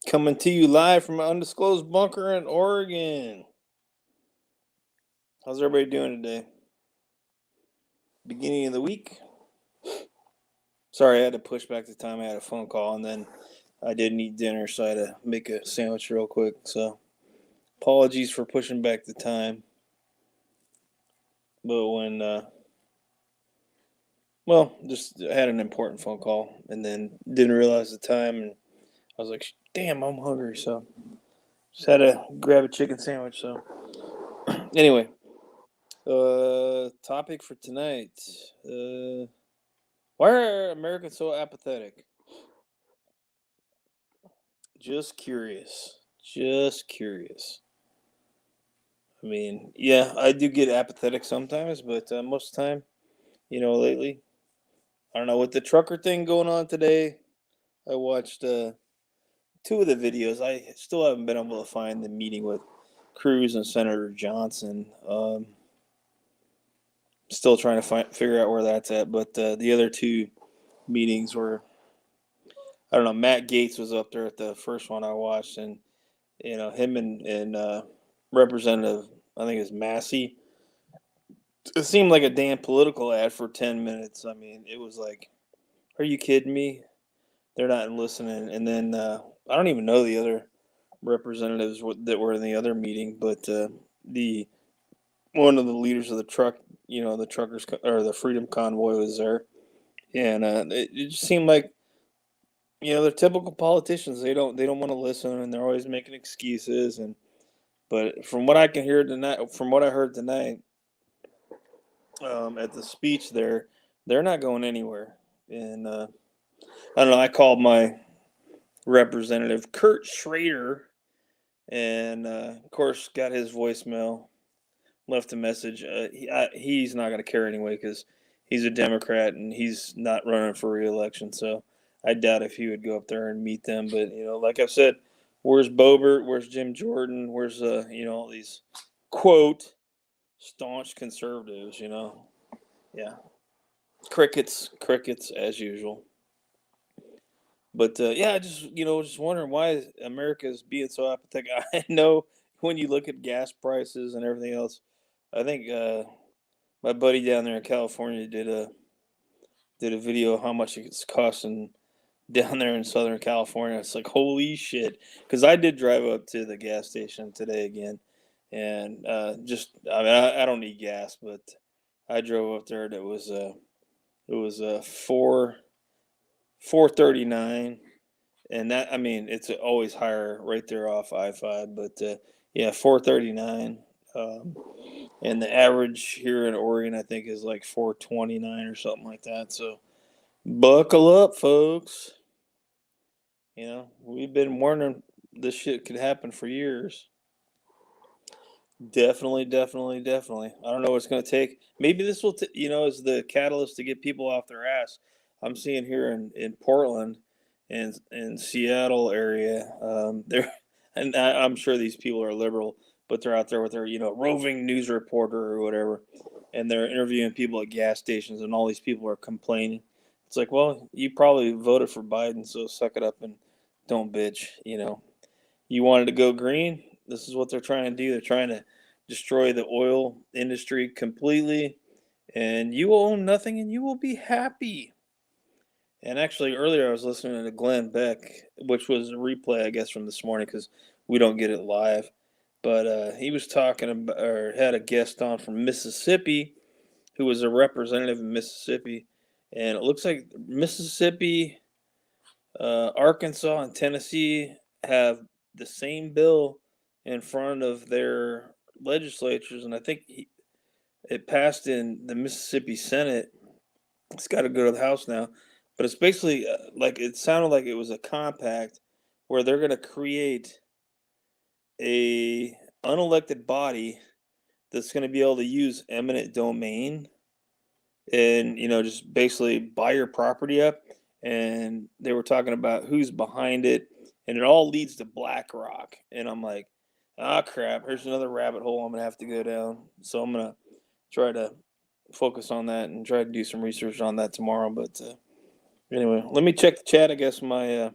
Coming to you live from an undisclosed bunker in Oregon. How's everybody doing today? Beginning of the week? Sorry, I had to push back the time. I had a phone call, and then I didn't eat dinner, so I had to make a sandwich real quick. So, apologies for pushing back the time. But just I had an important phone call, and then didn't realize the time, and I was like, damn, I'm hungry, so just had to grab a chicken sandwich. So, anyway, topic for tonight. Why are Americans so apathetic? Just curious. Just curious. I mean, yeah, I do get apathetic sometimes, but most of the time, lately, I don't know, with the trucker thing going on today, I watched two of the videos. I still haven't been able to find the meeting with Cruz and Senator Johnson. Still trying to figure out where that's at, but the other two meetings were, I don't know, Matt Gaetz was up there at the first one I watched, and him and Representative, I think it's Massey. It seemed like a damn political ad for 10 minutes. I mean, it was like, are you kidding me? They're not listening. And then I don't even know the other representatives that were in the other meeting, but the one of the leaders of the the truckers or the Freedom Convoy was there, and it just seemed like they're typical politicians. They don't want to listen, and they're always making excuses. But from what I can hear tonight, from what I heard tonight, at the speech there, they're not going anywhere. And I don't know. I called my representative Kurt Schrader, and of course got his voicemail. Left a message. He's not going to care anyway because he's a Democrat and he's not running for re-election. So I doubt if he would go up there and meet them. But like I've said, where's Boebert? Where's Jim Jordan? Where's all these quote staunch conservatives? Yeah, crickets as usual. But yeah, I just wondering why America is being so apathetic. I know when you look at gas prices and everything else, I think my buddy down there in California did a video of how much it's costing down there in Southern California. It's like holy shit. Because I did drive up to the gas station today again, and I don't need gas, but I drove up there. And it was 4.39, and that, I mean, it's always higher right there off I-5, but yeah, 4.39. And the average here in Oregon, I think, is like 4.29 or something like that. So buckle up, folks. We've been warning this shit could happen for years. Definitely, definitely, definitely. I don't know what it's going to take. Maybe this will, is the catalyst to get people off their ass. I'm seeing here in Portland and in Seattle area, there, and I'm sure these people are liberal, but they're out there with their, roving news reporter or whatever, and they're interviewing people at gas stations, and all these people are complaining. It's like, well, you probably voted for Biden, so suck it up and don't bitch. You wanted to go green. This is what they're trying to do. They're trying to destroy the oil industry completely, and you will own nothing, and you will be happy. And actually, earlier I was listening to Glenn Beck, which was a replay, I guess, from this morning because we don't get it live. But he was talking about, or had a guest on from Mississippi, who was a representative in Mississippi, and it looks like Mississippi, Arkansas, and Tennessee have the same bill in front of their legislatures, and I think it passed in the Mississippi Senate. It's got to go to the House now, but it's basically like it sounded like it was a compact where they're going to create a unelected body that's going to be able to use eminent domain and just basically buy your property up. And they were talking about who's behind it, and it all leads to BlackRock. And I'm like, ah, crap, here's another rabbit hole I'm gonna have to go down. So I'm gonna try to focus on that and try to do some research on that tomorrow. But anyway, let me check the chat. I guess my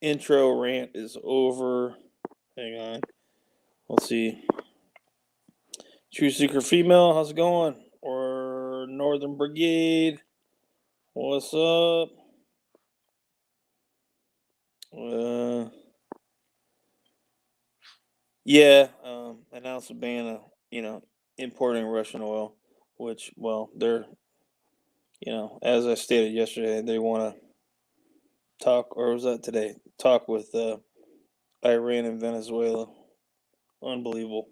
intro rant is over. Hang on. Let's see. True Seeker Female, how's it going? Or Northern Brigade, what's up? Yeah, announced a ban of, importing Russian oil, which, well, they're, as I stated yesterday, they want to talk, or was that today? Talk with Iran and Venezuela. Unbelievable.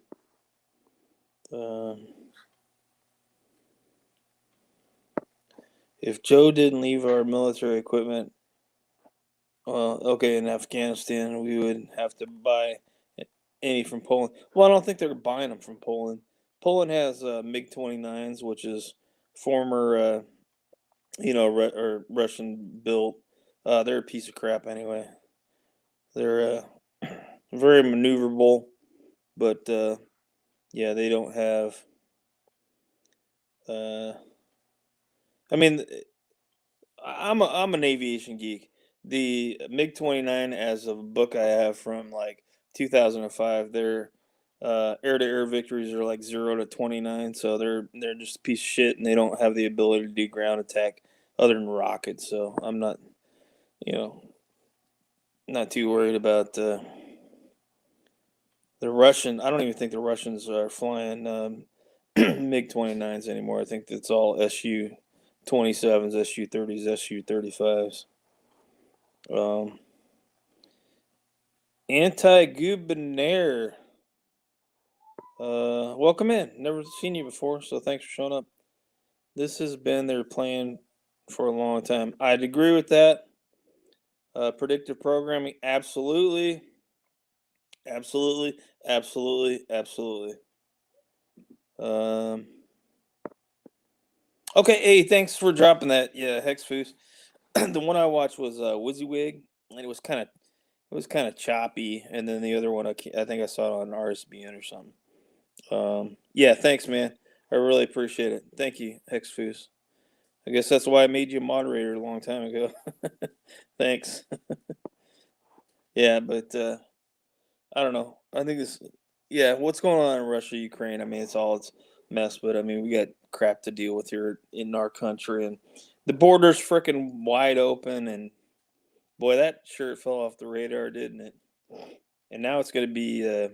If Joe didn't leave our military equipment, in Afghanistan, we would have to buy any from Poland. Well, I don't think they're buying them from Poland. Poland has MiG-29s, which is former, Russian built. They're a piece of crap anyway. They're very maneuverable, but yeah, they don't have. I mean, I'm an aviation geek. The MiG-29, as of a book I have from like 2005, their air-to-air victories are like 0 to 29, so they're just a piece of shit, and they don't have the ability to do ground attack other than rockets. So I'm not, not too worried about the Russian. I don't even think the Russians are flying MiG-29s anymore. I think it's all Su-27s, Su-30s, Su-35s. Anti-Gubernator. Welcome in. Never seen you before, so thanks for showing up. This has been their plan for a long time. I'd agree with that. Predictive programming, absolutely. Absolutely. Absolutely. Absolutely. Okay, hey, thanks for dropping that. Yeah, Hexfoos. The one I watched was WYSIWYG, and it was kind of choppy. And then the other one, I think I saw it on RSBN or something. Yeah, thanks, man. I really appreciate it. Thank you, Hexfoos. I guess that's why I made you a moderator a long time ago. Thanks. Yeah, but I don't know. I think yeah, what's going on in Russia, Ukraine? I mean, it's mess, but I mean, we got crap to deal with here in our country, and the border's freaking wide open, and boy, that sure fell off the radar, didn't it? And now it's going to be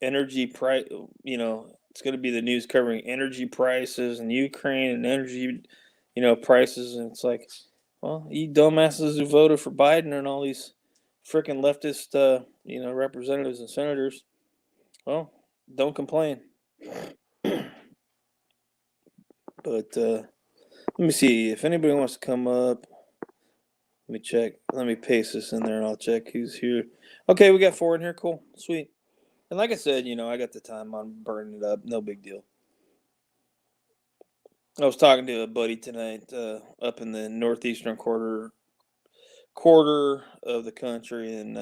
energy price. It's going to be the news covering energy prices in Ukraine and energy, prices, and it's like, well, you dumbasses who voted for Biden and all these freaking leftist, representatives and senators, well, don't complain. But let me see if anybody wants to come up. Let me check. Let me paste this in there and I'll check who's here. Okay, we got 4 in here. Cool. Sweet. And like I said, I got the time on burning it up. No big deal. I was talking to a buddy tonight up in the northeastern quarter of the country, and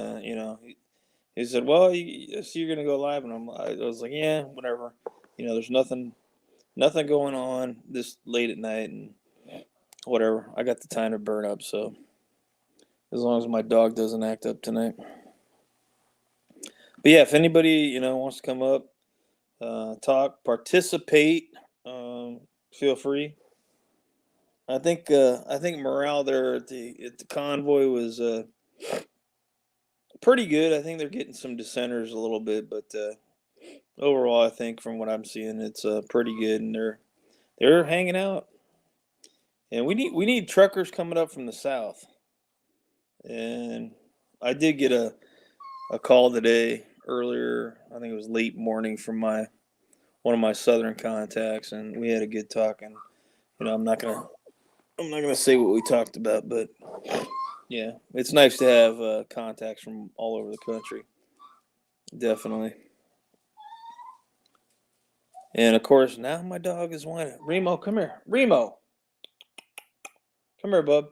he said, "Well, so you're gonna go live?" And I was like, "Yeah, whatever. There's nothing going on this late at night, and whatever. I got the time to burn up, so as long as my dog doesn't act up tonight." But yeah, if anybody wants to come up, talk, participate, feel free. I think morale there at the convoy was pretty good. I think they're getting some dissenters a little bit, but overall, I think from what I'm seeing, it's pretty good, and they're hanging out. And we need truckers coming up from the south. And I did get a call today earlier. I think it was late morning from one of my southern contacts, and we had a good talk. And I'm not gonna say what we talked about, but yeah, it's nice to have contacts from all over the country. Definitely. And of course, now my dog is whining. Remo, come here. Remo, come here, bub.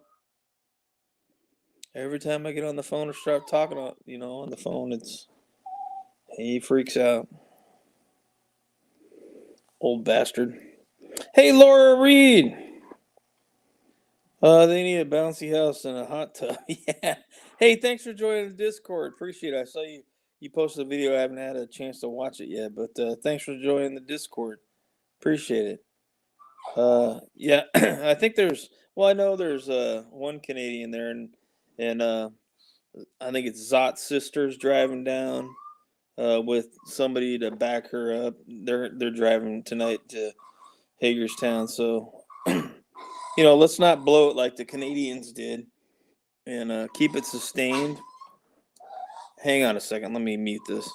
Every time I get on the phone or start talking on the phone, he freaks out. Old bastard. Hey, Laura Reed. They need a bouncy house and a hot tub. Yeah. Hey, thanks for joining the Discord. Appreciate it. I saw you posted a video. I haven't had a chance to watch it yet, but thanks for joining the Discord. Appreciate it. Yeah, I think there's. Well, I know there's one Canadian there, and I think it's Zot's sisters driving down with somebody to back her up. They're driving tonight to Hagerstown, so let's not blow it like the Canadians did, and keep it sustained. Hang on a second, let me mute this.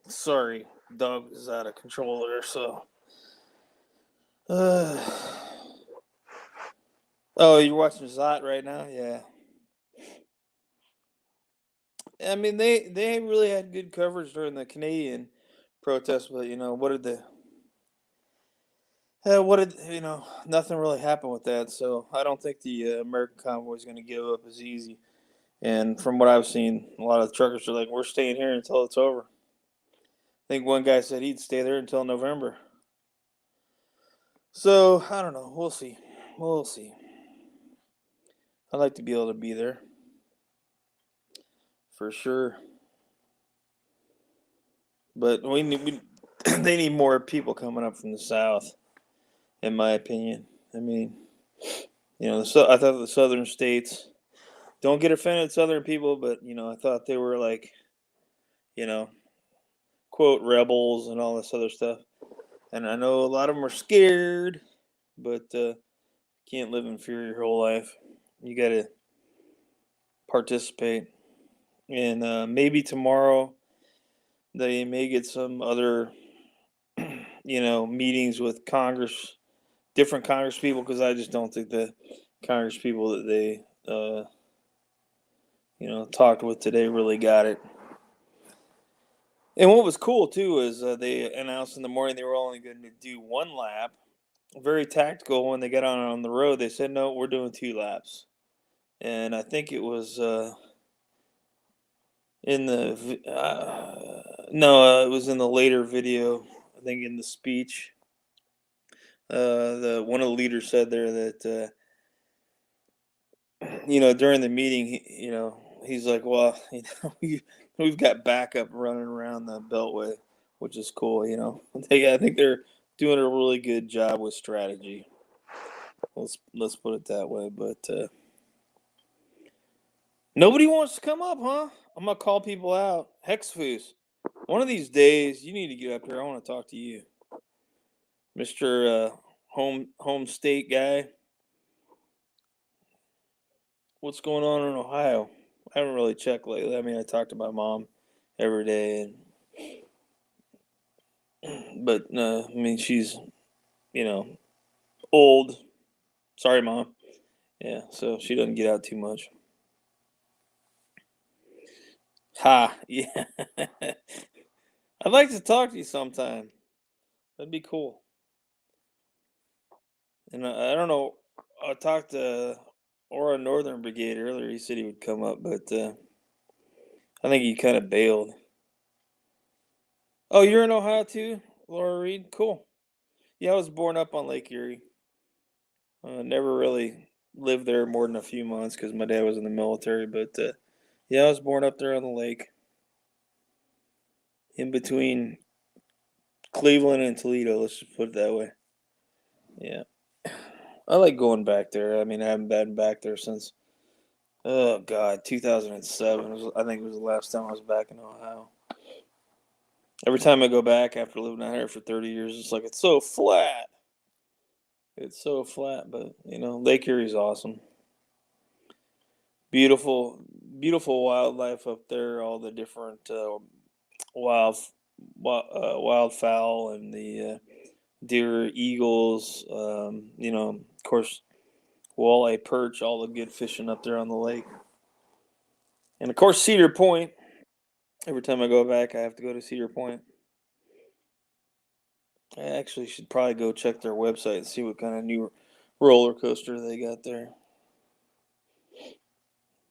Sorry, dog is out of control there. So, uh, oh, you're watching Zot right now? Yeah. I mean, they really had good coverage during the Canadian protest, but what did nothing really happened with that. So I don't think the American convoy is going to give up as easy. And from what I've seen, a lot of the truckers are like, "We're staying here until it's over." I think one guy said he'd stay there until November. So I don't know. We'll see. We'll see. I'd like to be able to be there for sure, but they need more people coming up from the south, in my opinion. I mean, I thought the southern states don't get offended, southern people, but I thought they were like, you know, quote rebels and all this other stuff. And I know a lot of them are scared, but can't live in fear your whole life. You got to participate. And maybe tomorrow they may get some other, meetings with Congress, different Congress people, because I just don't think the Congress people that they, talked with today really got it. And what was cool too is they announced in the morning they were only going to do one lap. Very tactical. When they got on the road, they said, "No, we're doing 2 laps." And I think it was in the no, it was in the later video. I think in the speech, the one of the leaders said there that during the meeting, he's like, "Well, we've got backup running around the Beltway, which is cool." I think they're doing a really good job with strategy. Let's put it that way. But nobody wants to come up, huh? I'm gonna call people out. Hexfoos, one of these days you need to get up here. I want to talk to you, Mister Home State guy. What's going on in Ohio? I haven't really checked lately. I mean, I talk to my mom every day, but I mean, she's you know old. Sorry, mom. Yeah, so she doesn't get out too much. Ha, yeah. I'd like to talk to you sometime. That'd be cool. And I don't know. I talked to Aura Northern Brigade earlier. He said he would come up, but I think he kind of bailed. Oh, you're in Ohio too, Laura Reed? Cool. Yeah, I was born up on Lake Erie. Never really lived there more than a few months because my dad was in the military. But yeah, I was born up there on the lake, in between Cleveland and Toledo. Let's just put it that way. Yeah, I like going back there. I mean, I haven't been back there since, oh God, 2007. I think it was the last time I was back in Ohio. Every time I go back after living out here for 30 years, it's like it's so flat. It's so flat, but Lake Erie's awesome. Beautiful, beautiful wildlife up there. All the different wild, wildfowl and the deer, eagles, of course, walleye, perch, all the good fishing up there on the lake. And of course, Cedar Point. Every time I go back, I have to go to Cedar Point. I actually should probably go check their website and see what kind of new roller coaster they got there.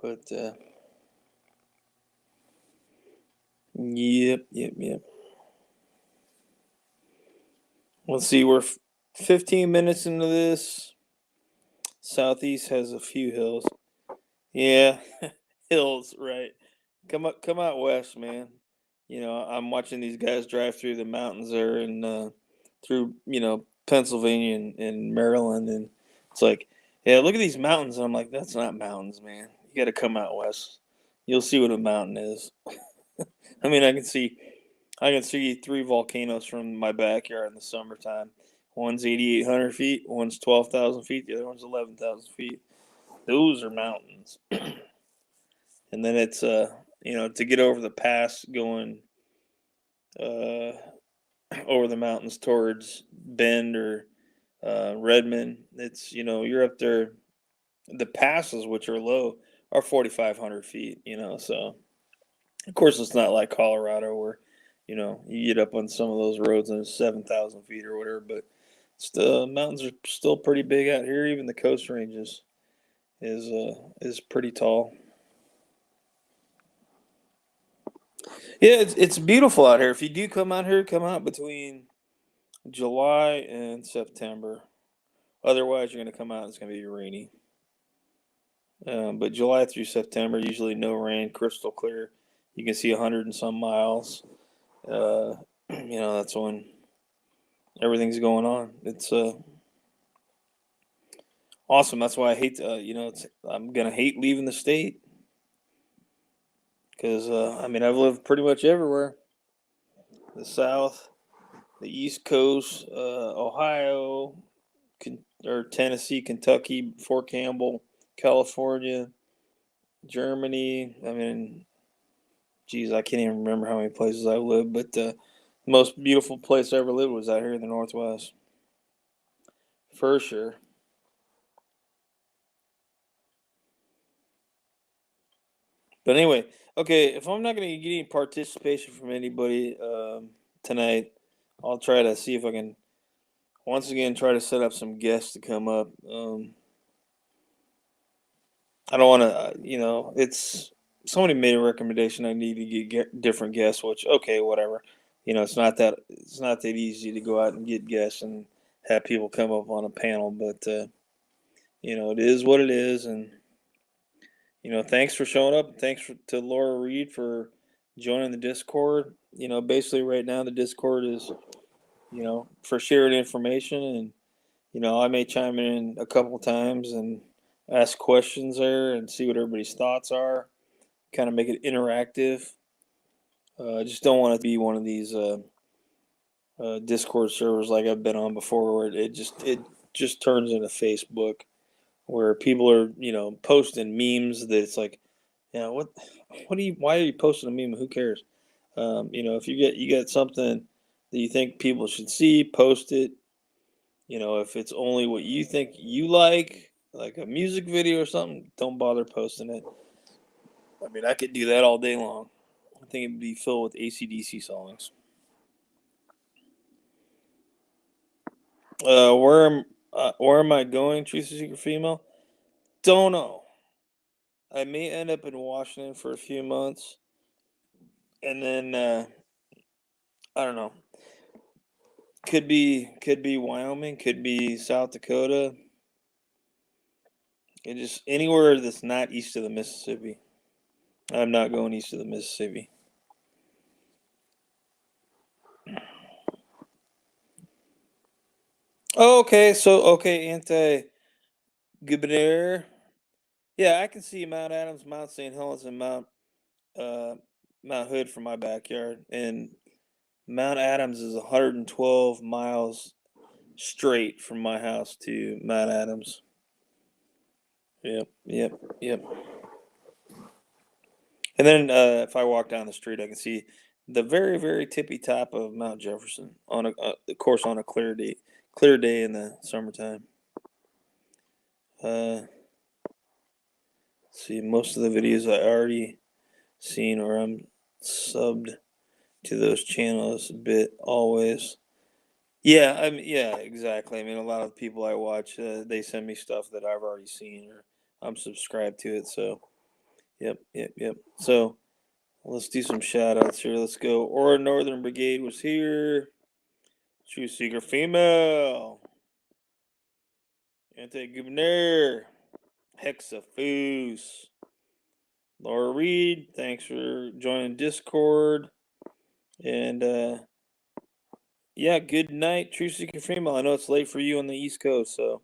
But yep. Let's see. We're 15 minutes into this. Southeast has a few hills. Yeah, hills, right. Come out west, man. I'm watching these guys drive through the mountains there and through, Pennsylvania and Maryland, and it's like, yeah, look at these mountains. And I'm like, that's not mountains, man. You got to come out west. You'll see what a mountain is. I mean, I can see three volcanoes from my backyard in the summertime. One's 8,800 feet, one's 12,000 feet, the other one's 11,000 feet. Those are mountains. And then it's to get over the pass going over the mountains towards Bend or Redmond. It's you're up there. The passes, which are low, are 4,500 feet. So of course it's not like Colorado where you get up on some of those roads and it's 7,000 feet or whatever. But the mountains are still pretty big out here. Even the Coast Ranges is pretty tall. Yeah, it's beautiful out here. If you do come out here, come out between July and September. Otherwise, you're going to come out and it's going to be rainy. But July through September, usually no rain, crystal clear. You can see 100 and some miles. That's when everything's going on. It's awesome. That's why I hate. I'm gonna hate leaving the state because I've lived pretty much everywhere. The South, the East Coast, Ohio, or Tennessee, Kentucky, Fort Campbell, California, Germany. I mean, geez, I can't even remember how many places I've lived, but the most beautiful place I ever lived was out here in the Northwest. For sure. But anyway, okay, if I'm not going to get any participation from anybody tonight, I'll try to see if I can, once again, try to set up some guests to come up. I don't want to, it's somebody made a recommendation. I need to get different guests, which okay, whatever. It's not that easy to go out and get guests and have people come up on a panel, but it is what it is, and thanks for showing up. Thanks to Laura Reed for joining the Discord. Basically right now the Discord is for shared information, and I may chime in a couple times and ask questions there and see what everybody's thoughts are. Kind of make it interactive. I just don't want to be one of these Discord servers like I've been on before, where it just turns into Facebook, where people are posting memes that it's like, why are you posting a meme? Who cares? If you get something that you think people should see, post it. If it's only what you think you like a music video or something, don't bother posting it. I mean, I could do that all day long. I think it'd be filled with AC/DC songs. Where am I going? Truth or Secret Female? Don't know. I may end up in Washington for a few months, and then I don't know. Could be Wyoming. Could be South Dakota. And just anywhere that's not east of the Mississippi. I'm not going east of the Mississippi. Oh, okay, anti-Gibbenair. Yeah, I can see Mount Adams, Mount St. Helens, and uh, Mount Hood from my backyard. And Mount Adams is 112 miles straight from my house to Mount Adams. Yep. And then if I walk down the street, I can see the very, very tippy top of Mount Jefferson on of course, on a clear day in the summertime. Let's see, most of the videos I already seen, or I'm subbed to those channels a bit always. Yeah, I mean, yeah, exactly. I mean, a lot of people I watch, they send me stuff that I've already seen or I'm subscribed to it. So, yep, yep, yep. So, let's do some shout outs here. Let's go. Aura Northern Brigade was here. True Seeker Female. Anti Governor. Hexafoos. Laura Reed, thanks for joining Discord. And yeah, good night, True Seeker Female. I know it's late for you on the East Coast, so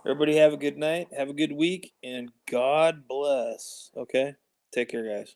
everybody have a good night, have a good week, and God bless. Okay? Take care, guys.